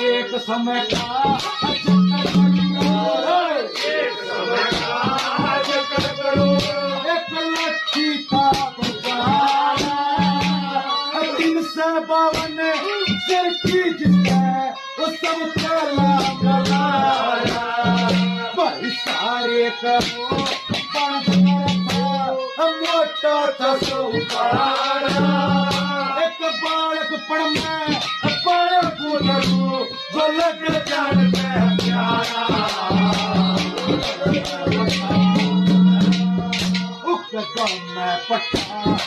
एक समय का चक्कर करो, एक समय का चक्कर करो, एक लट्ठी का बचाना 352 सिर की जिसने वो सब चला चलाया भाई सारे करो मोटा था सौकारा एक बालक पढ़ में बालक बोलू जो लग जान में प्यारा उक गाँव में पट्टा